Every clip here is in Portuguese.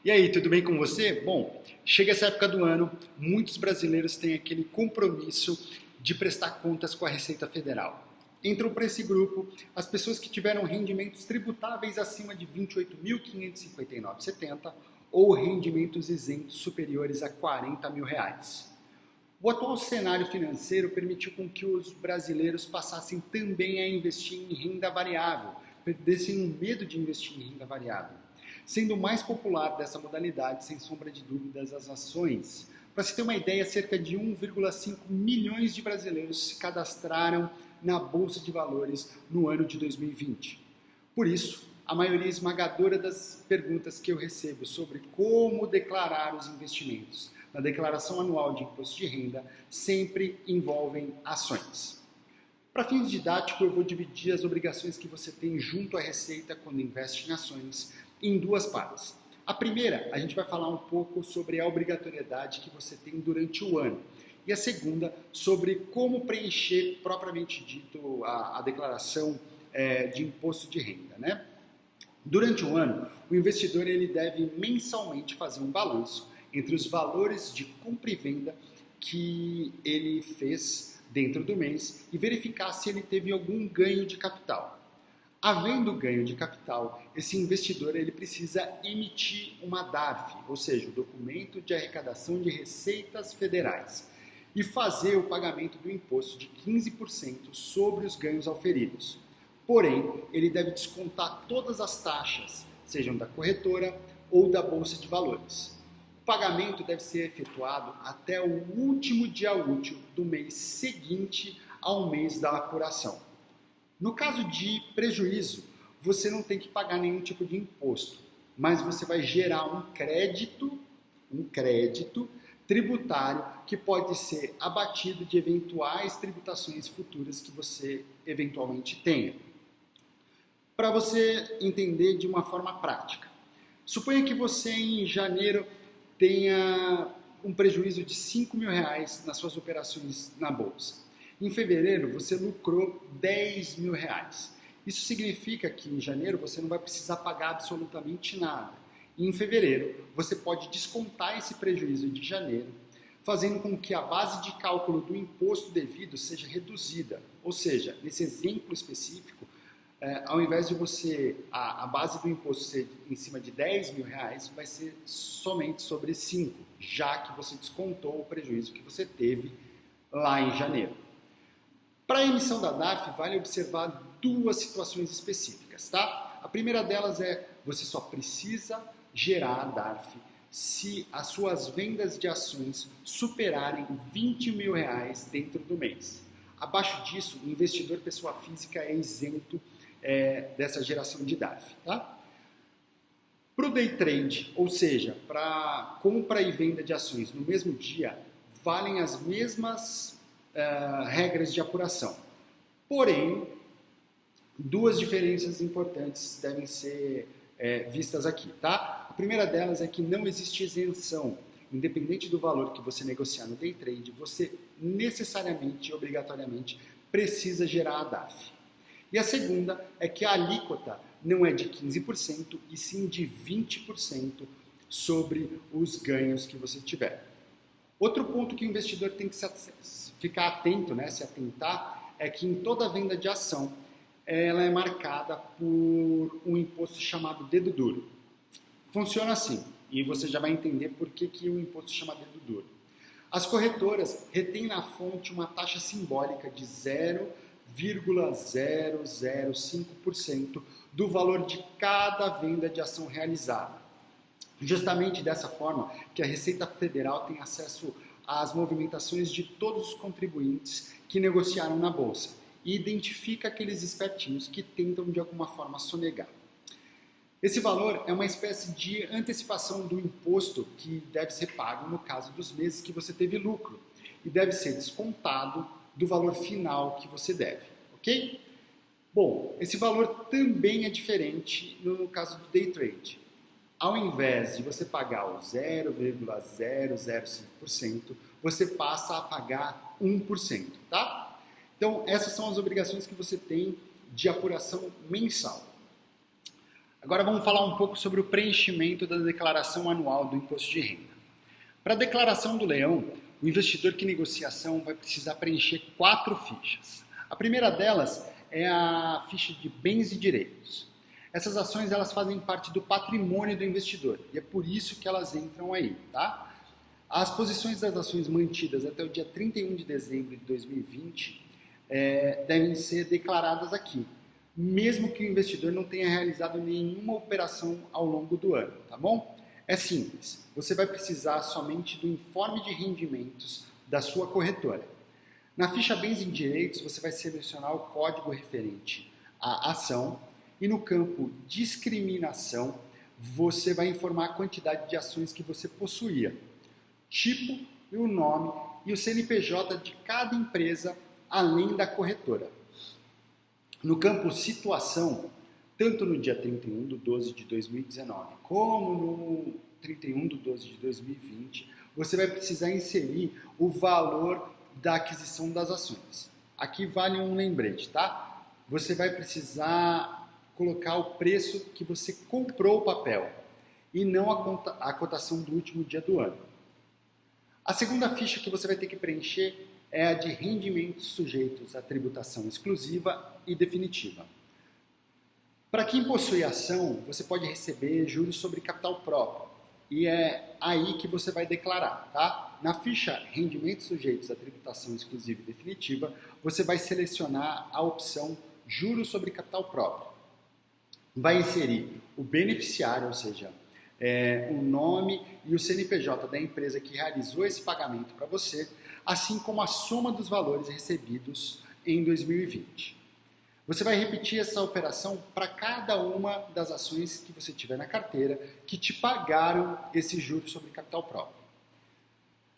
E aí, tudo bem com você? Bom, chega essa época do ano, muitos brasileiros têm aquele compromisso de prestar contas com a Receita Federal. Entram para esse grupo as pessoas que tiveram rendimentos tributáveis acima de R$ 28.559,70 ou rendimentos isentos superiores a R$ 40.000. O atual cenário financeiro permitiu com que os brasileiros passassem também a investir em renda variável, perdessem o medo de investir em renda variável, sendo o mais popular dessa modalidade, sem sombra de dúvidas, as ações. Para se ter uma ideia, cerca de 1,5 milhões de brasileiros se cadastraram na Bolsa de Valores no ano de 2020. Por isso, a maioria esmagadora das perguntas que eu recebo sobre como declarar os investimentos na declaração anual de imposto de renda sempre envolvem ações. Para fins didáticos, eu vou dividir as obrigações que você tem junto à Receita quando investe em ações em duas partes. A primeira, a gente vai falar um pouco sobre a obrigatoriedade que você tem durante o ano. E a segunda, sobre como preencher, propriamente dito, a declaração de imposto de renda, né? Durante o ano, o investidor ele deve mensalmente fazer um balanço entre os valores de compra e venda que ele fez dentro do mês e verificar se ele teve algum ganho de capital. Havendo ganho de capital, esse investidor ele precisa emitir uma DARF, ou seja, o Documento de Arrecadação de Receitas Federais, e fazer o pagamento do imposto de 15% sobre os ganhos auferidos. Porém, ele deve descontar todas as taxas, sejam da corretora ou da Bolsa de Valores. O pagamento deve ser efetuado até o último dia útil do mês seguinte ao mês da apuração. No caso de prejuízo, você não tem que pagar nenhum tipo de imposto, mas você vai gerar um crédito tributário que pode ser abatido de eventuais tributações futuras que você eventualmente tenha. Para você entender de uma forma prática, suponha que você em janeiro tenha um prejuízo de R$ 5.000 nas suas operações na bolsa. Em fevereiro, você lucrou R$ 10.000. Isso significa que em janeiro você não vai precisar pagar absolutamente nada. E em fevereiro, você pode descontar esse prejuízo de janeiro, fazendo com que a base de cálculo do imposto devido seja reduzida. Ou seja, nesse exemplo específico, ao invés de a base do imposto ser em cima de R$ 10.000, vai ser somente sobre 5, já que você descontou o prejuízo que você teve lá em janeiro. Para a emissão da DARF, vale observar duas situações específicas, tá? A primeira delas é, você só precisa gerar a DARF se as suas vendas de ações superarem R$ 20.000 dentro do mês. Abaixo disso, o investidor pessoa física é isento dessa geração de DARF, tá? Para o day trade, ou seja, para compra e venda de ações no mesmo dia, valem as mesmas regras de apuração. Porém, duas diferenças importantes devem ser vistas aqui, tá? A primeira delas é que não existe isenção. Independente do valor que você negociar no day trade, você necessariamente e obrigatoriamente precisa gerar a DARF. E a segunda é que a alíquota não é de 15% e sim de 20% sobre os ganhos que você tiver. Outro ponto que o investidor tem que ficar atento, se atentar, é que em toda venda de ação, ela é marcada por um imposto chamado dedo duro. Funciona assim, e você já vai entender por que o imposto chama dedo duro. As corretoras retêm na fonte uma taxa simbólica de 0,005% do valor de cada venda de ação realizada. Justamente dessa forma que a Receita Federal tem acesso às movimentações de todos os contribuintes que negociaram na Bolsa e identifica aqueles espertinhos que tentam de alguma forma sonegar. Esse valor é uma espécie de antecipação do imposto que deve ser pago no caso dos meses que você teve lucro e deve ser descontado do valor final que você deve, ok? Bom, esse valor também é diferente no caso do day trade. Ao invés de você pagar o 0,005%, você passa a pagar 1%, tá? Então, essas são as obrigações que você tem de apuração mensal. Agora vamos falar um pouco sobre o preenchimento da declaração anual do imposto de renda. Para a declaração do leão, o investidor que negocia ação vai precisar preencher 4 fichas. A primeira delas é a ficha de bens e direitos. Essas ações elas fazem parte do patrimônio do investidor e é por isso que elas entram aí, tá? As posições das ações mantidas até o dia 31 de dezembro de 2020 devem ser declaradas aqui, mesmo que o investidor não tenha realizado nenhuma operação ao longo do ano, tá bom? É simples, você vai precisar somente do informe de rendimentos da sua corretora. Na ficha Bens e Direitos, você vai selecionar o código referente à ação e no campo Discriminação, você vai informar a quantidade de ações que você possuía, tipo e o nome e o CNPJ de cada empresa, além da corretora. No campo Situação, tanto no dia 31 de 12 de 2019 como no 31 de 12 de 2020, você vai precisar inserir o valor da aquisição das ações. Aqui vale um lembrete, tá? Você vai precisar colocar o preço que você comprou o papel e não a cotação do último dia do ano. A segunda ficha que você vai ter que preencher é a de rendimentos sujeitos à tributação exclusiva e definitiva. Para quem possui ação, você pode receber juros sobre capital próprio e é aí que você vai declarar, tá? Na ficha rendimentos sujeitos à tributação exclusiva e definitiva, você vai selecionar a opção juros sobre capital próprio. Vai inserir o beneficiário, ou seja, o nome e o CNPJ da empresa que realizou esse pagamento para você, assim como a soma dos valores recebidos em 2020. Você vai repetir essa operação para cada uma das ações que você tiver na carteira que te pagaram esse juro sobre capital próprio.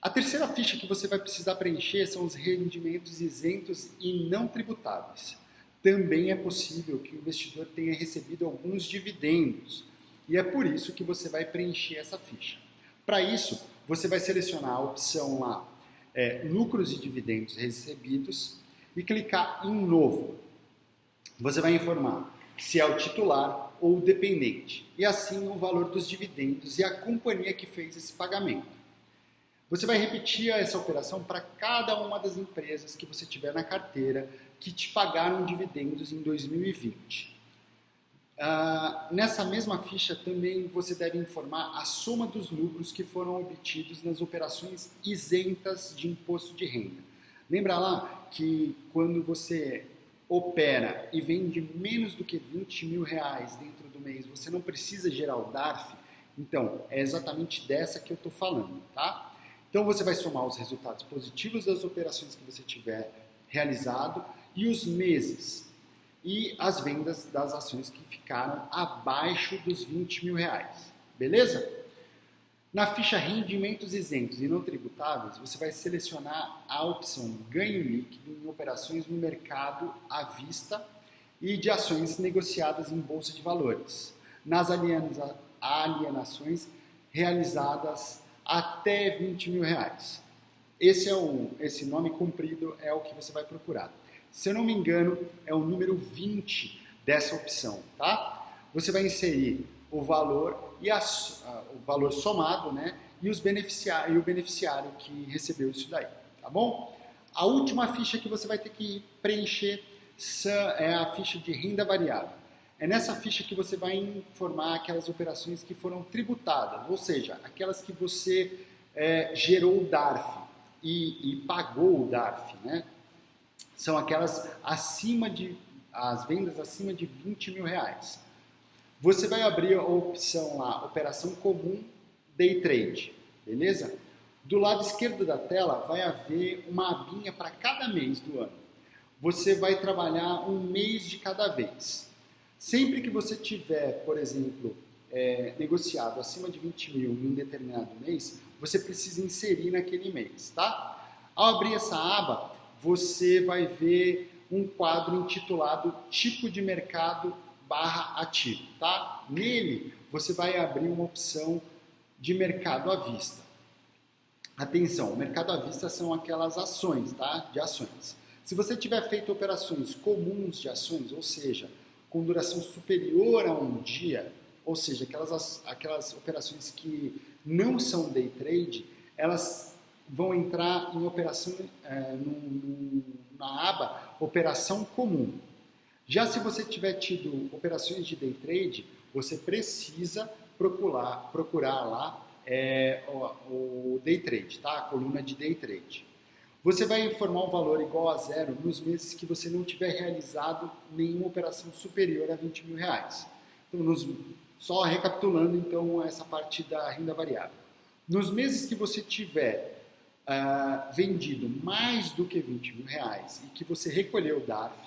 A terceira ficha que você vai precisar preencher são os rendimentos isentos e não tributáveis. Também é possível que o investidor tenha recebido alguns dividendos e é por isso que você vai preencher essa ficha. Para isso, você vai selecionar a opção lá, lucros e dividendos recebidos e clicar em novo. Você vai informar se é o titular ou o dependente e assim o valor dos dividendos e a companhia que fez esse pagamento. Você vai repetir essa operação para cada uma das empresas que você tiver na carteira que te pagaram dividendos em 2020. Nessa mesma ficha também você deve informar a soma dos lucros que foram obtidos nas operações isentas de imposto de renda. Lembra lá que quando você opera e vende menos do que R$20 mil dentro do mês, você não precisa gerar o DARF? Então, é exatamente dessa que eu estou falando, tá? Então, você vai somar os resultados positivos das operações que você tiver realizado e os meses e as vendas das ações que ficaram abaixo dos R$20 mil, beleza? Na ficha Rendimentos Isentos e Não Tributáveis, você vai selecionar a opção Ganho Líquido em operações no mercado à vista e de ações negociadas em bolsa de valores, nas alienações realizadas até R$20 mil. Esse nome comprido é o que você vai procurar. Se eu não me engano, é o número 20 dessa opção, tá? Você vai inserir o valor e o valor somado, né? E o beneficiário que recebeu isso daí, tá bom? A última ficha que você vai ter que preencher é a ficha de renda variável. É nessa ficha que você vai informar aquelas operações que foram tributadas, ou seja, aquelas que você gerou o DARF e pagou o DARF, né? São aquelas as vendas acima de R$20 mil. Você vai abrir a opção lá, Operação Comum Day Trade, beleza? Do lado esquerdo da tela vai haver uma abinha para cada mês do ano. Você vai trabalhar um mês de cada vez. Sempre que você tiver, por exemplo, negociado acima de R$20 mil em um determinado mês, você precisa inserir naquele mês, tá? Ao abrir essa aba, você vai ver um quadro intitulado Tipo de Mercado /Ativo, tá? Nele, você vai abrir uma opção de mercado à vista. Atenção, o mercado à vista são aquelas ações, tá? De ações. Se você tiver feito operações comuns de ações, ou seja, com duração superior a um dia, ou seja, aquelas operações que não são day trade, elas vão entrar em operação na aba operação comum. Já se você tiver tido operações de day trade, você precisa procurar lá o day trade, tá? A coluna de day trade. Você vai informar um valor igual a zero nos meses que você não tiver realizado nenhuma operação superior a 20 mil reais. Então, só recapitulando então essa parte da renda variável. Nos meses que você tiver vendido mais do que 20 mil reais e que você recolheu o DARF,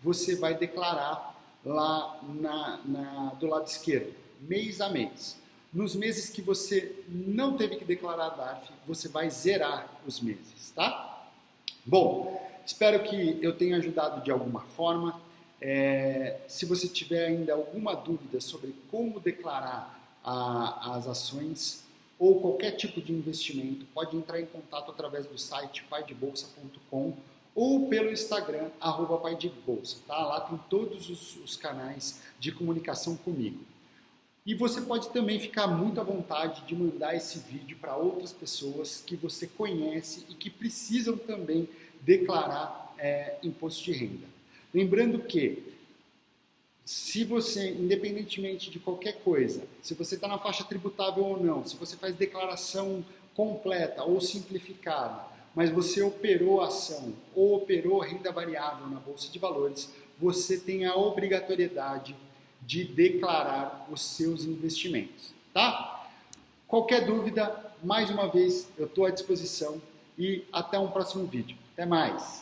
você vai declarar lá do lado esquerdo, mês a mês. Nos meses que você não teve que declarar DARF, você vai zerar os meses, tá? Bom, espero que eu tenha ajudado de alguma forma. Se você tiver ainda alguma dúvida sobre como declarar as ações ou qualquer tipo de investimento, pode entrar em contato através do site paidebolsa.com ou pelo Instagram, @paidebolsa, tá? Lá tem todos os canais de comunicação comigo. E você pode também ficar muito à vontade de mandar esse vídeo para outras pessoas que você conhece e que precisam também declarar imposto de renda. Lembrando que, se você, independentemente de qualquer coisa, se você está na faixa tributável ou não, se você faz declaração completa ou simplificada, mas você operou ação ou operou renda variável na Bolsa de Valores, você tem a obrigatoriedade de declarar os seus investimentos, tá? Qualquer dúvida, mais uma vez, eu estou à disposição e até um próximo vídeo. Até mais!